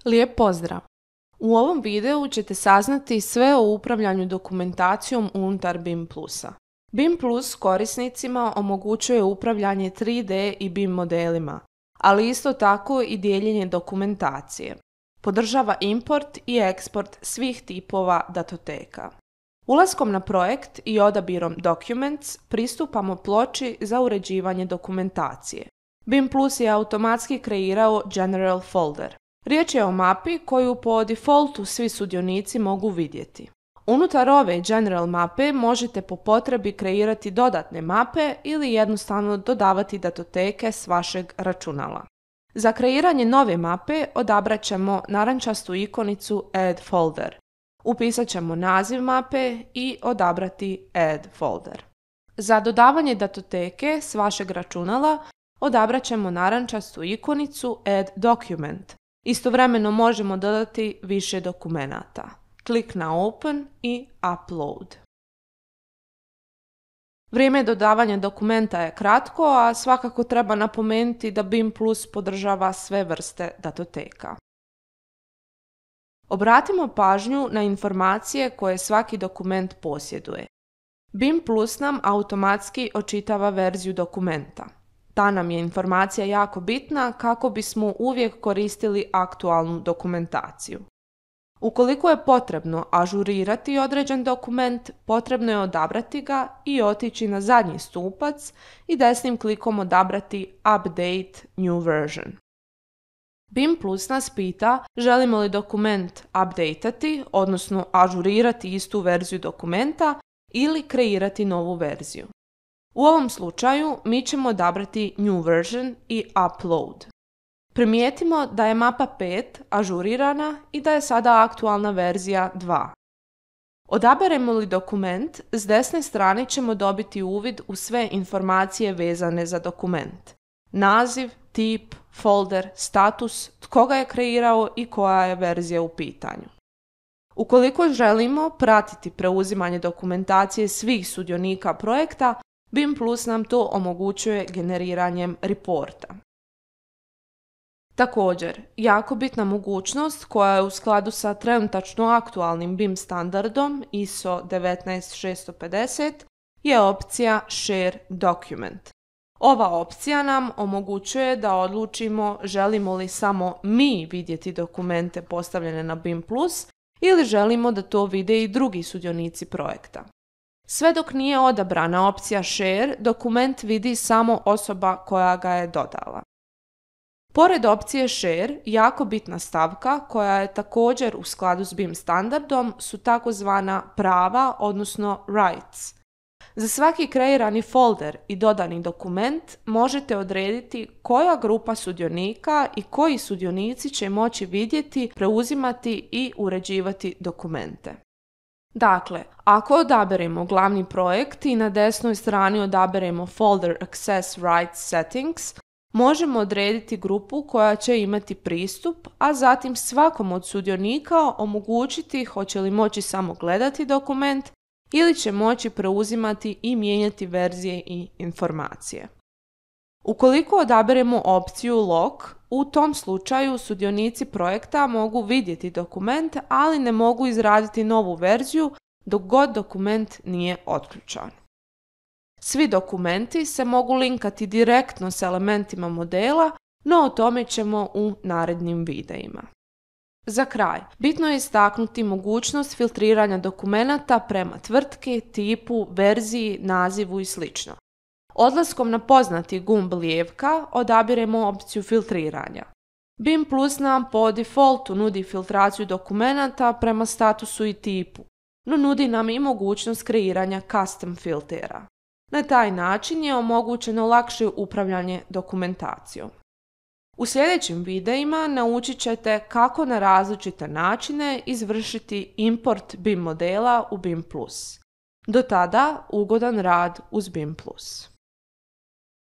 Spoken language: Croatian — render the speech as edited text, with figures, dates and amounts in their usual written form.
Lijep pozdrav! U ovom videu ćete saznati sve o upravljanju dokumentacijom unutar BIM Plusa. BIM Plus korisnicima omogućuje upravljanje 3D i BIM modelima, ali isto tako i dijeljenje dokumentacije. Podržava import i eksport svih tipova datoteka. Ulaskom na projekt i odabirom Documents pristupamo ploči za uređivanje dokumentacije. BIM Plus je automatski kreirao General folder. Riječ je o mapi koju po defaultu svi sudionici mogu vidjeti. Unutar ove General mape možete po potrebi kreirati dodatne mape ili jednostavno dodavati datoteke s vašeg računala. Za kreiranje nove mape odabrat ćemo narančastu ikonicu Add folder. Upisat ćemo naziv mape i odabrati Add folder. Za dodavanje datoteke s vašeg računala odabrat ćemo narančastu ikonicu Add document. Istovremeno možemo dodati više dokumenata. Klik na Open i Upload. Vrijeme dodavanja dokumenta je kratko, a svakako treba napomenuti da BIM Plus podržava sve vrste datoteka. Obratimo pažnju na informacije koje svaki dokument posjeduje. BIM Plus nam automatski očitava verziju dokumenta. Ta nam je informacija jako bitna kako bismo uvijek koristili aktualnu dokumentaciju. Ukoliko je potrebno ažurirati određen dokument, potrebno je odabrati ga i otići na zadnji stupac i desnim klikom odabrati Update New Version. BIM Plus nas pita želimo li dokument updateati, odnosno ažurirati istu verziju dokumenta ili kreirati novu verziju. U ovom slučaju mi ćemo odabrati New Version i Upload. Primijetimo da je mapa 5 ažurirana i da je sada aktualna verzija 2. Odaberemo li dokument, s desne strane ćemo dobiti uvid u sve informacije vezane za dokument. Naziv, tip, folder, status, tko ga je kreirao i koja je verzija u pitanju. Ukoliko želimo pratiti preuzimanje dokumentacije svih sudionika projekta, BIM Plus nam to omogućuje generiranjem reporta. Također, jako bitna mogućnost koja je u skladu sa trenutačno aktualnim BIM standardom ISO 19650 je opcija Share Document. Ova opcija nam omogućuje da odlučimo želimo li samo mi vidjeti dokumente postavljene na BIM Plus ili želimo da to vide i drugi sudionici projekta. Sve dok nije odabrana opcija Share, dokument vidi samo osoba koja ga je dodala. Pored opcije Share, jako bitna stavka koja je također u skladu s BIM standardom su takozvana prava, odnosno rights. Za svaki kreirani folder i dodani dokument možete odrediti koja grupa sudionika i koji sudionici će moći vidjeti, preuzimati i uređivati dokumente. Dakle, ako odaberemo glavni projekt i na desnoj strani odaberemo Folder Access Rights Settings, možemo odrediti grupu koja će imati pristup, a zatim svakom od sudionika omogućiti hoće li moći samo gledati dokument ili će moći preuzimati i mijenjati verzije i informacije. Ukoliko odaberemo opciju Lock, u tom slučaju sudionici projekta mogu vidjeti dokument, ali ne mogu izraditi novu verziju dok god dokument nije otključan. Svi dokumenti se mogu linkati direktno s elementima modela, no o tome ćemo u narednim videima. Za kraj, bitno je istaknuti mogućnost filtriranja dokumenata prema tvrtki, tipu, verziji, nazivu i sl. Odlaskom na poznati gumb lijevka odabiremo opciju filtriranja. BIM Plus nam po defaultu nudi filtraciju dokumenata prema statusu i tipu, no nudi nam i mogućnost kreiranja custom filtera. Na taj način je omogućeno lakše upravljanje dokumentacijom. U sljedećim videima naučit ćete kako na različite načine izvršiti import BIM modela u BIM Plus. Do tada, ugodan rad uz BIM Plus.